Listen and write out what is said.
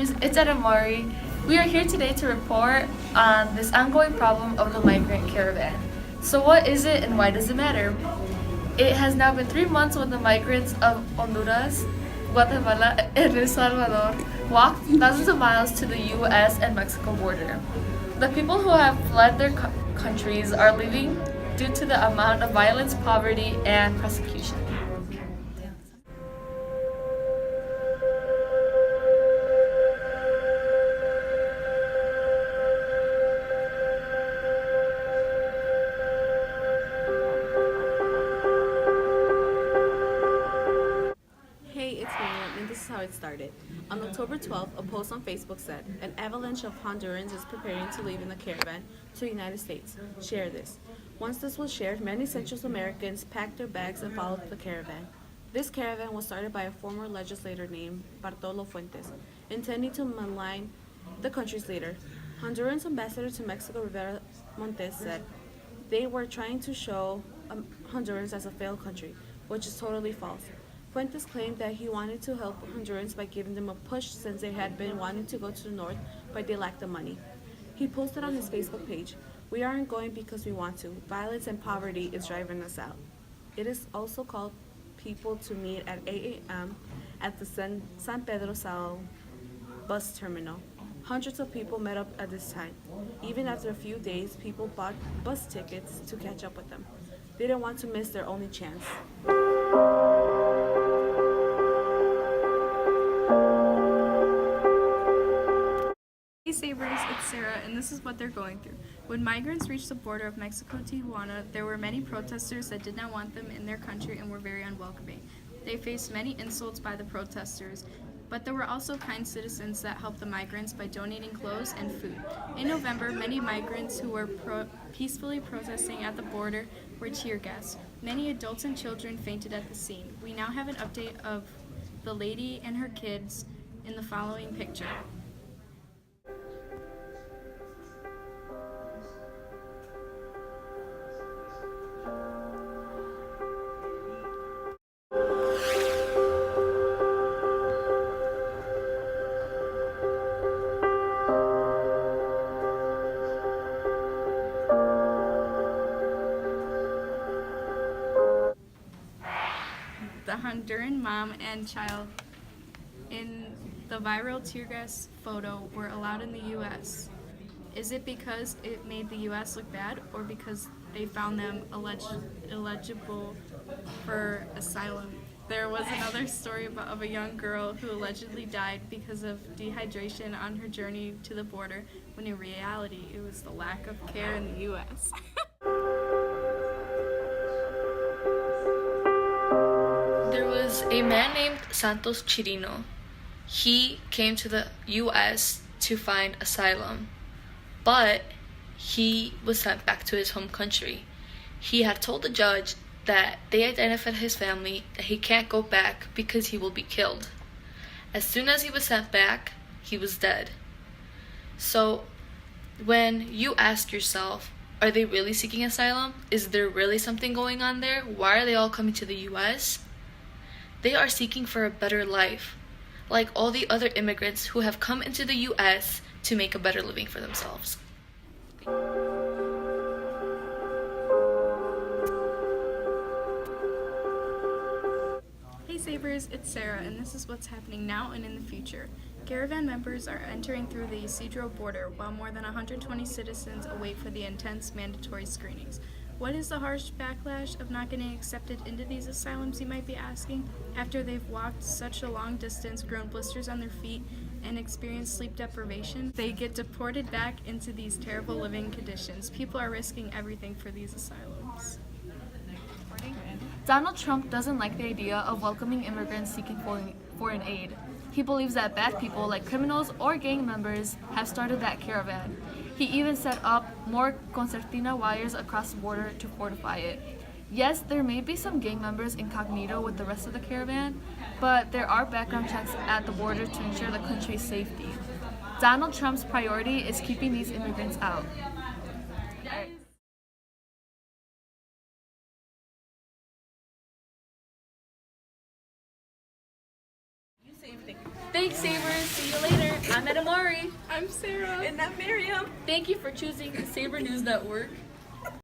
Savers, it's Adamari. We are here today to report on this ongoing problem of the migrant caravan. So what is it and why does it matter? It has now been 3 months when the migrants of Honduras, Guatemala, and El Salvador walked thousands of miles to the U.S. and Mexico border. The people who have fled their countries are leaving due to the amount of violence, poverty, and persecution. Hey, it's Migrant, and this is how it started. On October 12th, a post on Facebook said, "An avalanche of Hondurans is preparing to leave in the caravan to the United States. Share this." Once this was shared, many Central Americans packed their bags and followed the caravan. This caravan was started by a former legislator named Bartolo Fuentes, intending to malign the country's leader. Honduran's ambassador to Mexico, Rivera Montes, said they were trying to show Honduras as a failed country, which is totally false. Fuentes claimed that he wanted to help Hondurans by giving them a push since they had been wanting to go to the north, but they lacked the money. He posted on his Facebook page, "We aren't going because we want to. Violence and poverty is driving us out." It is also called people to meet at 8 a.m. at the San Pedro Sal bus terminal. Hundreds of people met up at this time. Even after a few days, people bought bus tickets to catch up with them. They didn't want to miss their only chance. Hey Sabres, it's Sarah, and this is what they're going through. When migrants reached the border of Mexico Tijuana, there were many protesters that did not want them in their country and were very unwelcoming. They faced many insults by the protesters, but there were also kind citizens that helped the migrants by donating clothes and food. In November, many migrants who were peacefully protesting at the border were tear gassed. Many adults and children fainted at the scene. We now have an update of the lady and her kids in the following picture. The Honduran mom and child in the viral tear gas photo were allowed in the U.S. Is it because it made the U.S. look bad, or because they found them eligible for asylum? There was another story of a young girl who allegedly died because of dehydration on her journey to the border, when in reality it was the lack of care in the U.S. There was a man named Santos Chirino. He came to the U.S. to find asylum, but he was sent back to his home country. He had told the judge that they identified his family, that he can't go back because he will be killed. As soon as he was sent back, he was dead. So when you ask yourself, are they really seeking asylum? Is there really something going on there? Why are they all coming to the U.S.? They are seeking for a better life, like all the other immigrants who have come into the U.S. to make a better living for themselves. Hey Sabres, it's Sarah, and this is what's happening now and in the future. Caravan members are entering through the Isidro border, while more than 120 citizens await for the intense mandatory screenings. What is the harsh backlash of not getting accepted into these asylums, you might be asking? After they've walked such a long distance, grown blisters on their feet, and experienced sleep deprivation, they get deported back into these terrible living conditions. People are risking everything for these asylums. Donald Trump doesn't like the idea of welcoming immigrants seeking foreign aid. He believes that bad people like criminals or gang members have started that caravan. He even set up more concertina wires across the border to fortify it. Yes, there may be some gang members incognito with the rest of the caravan, but there are background checks at the border to ensure the country's safety. Donald Trump's priority is keeping these immigrants out. Thanks, Savers. you later. I'm Edamari. I'm Sarah. And I'm Miriam. Thank you for choosing the Sabre News Network.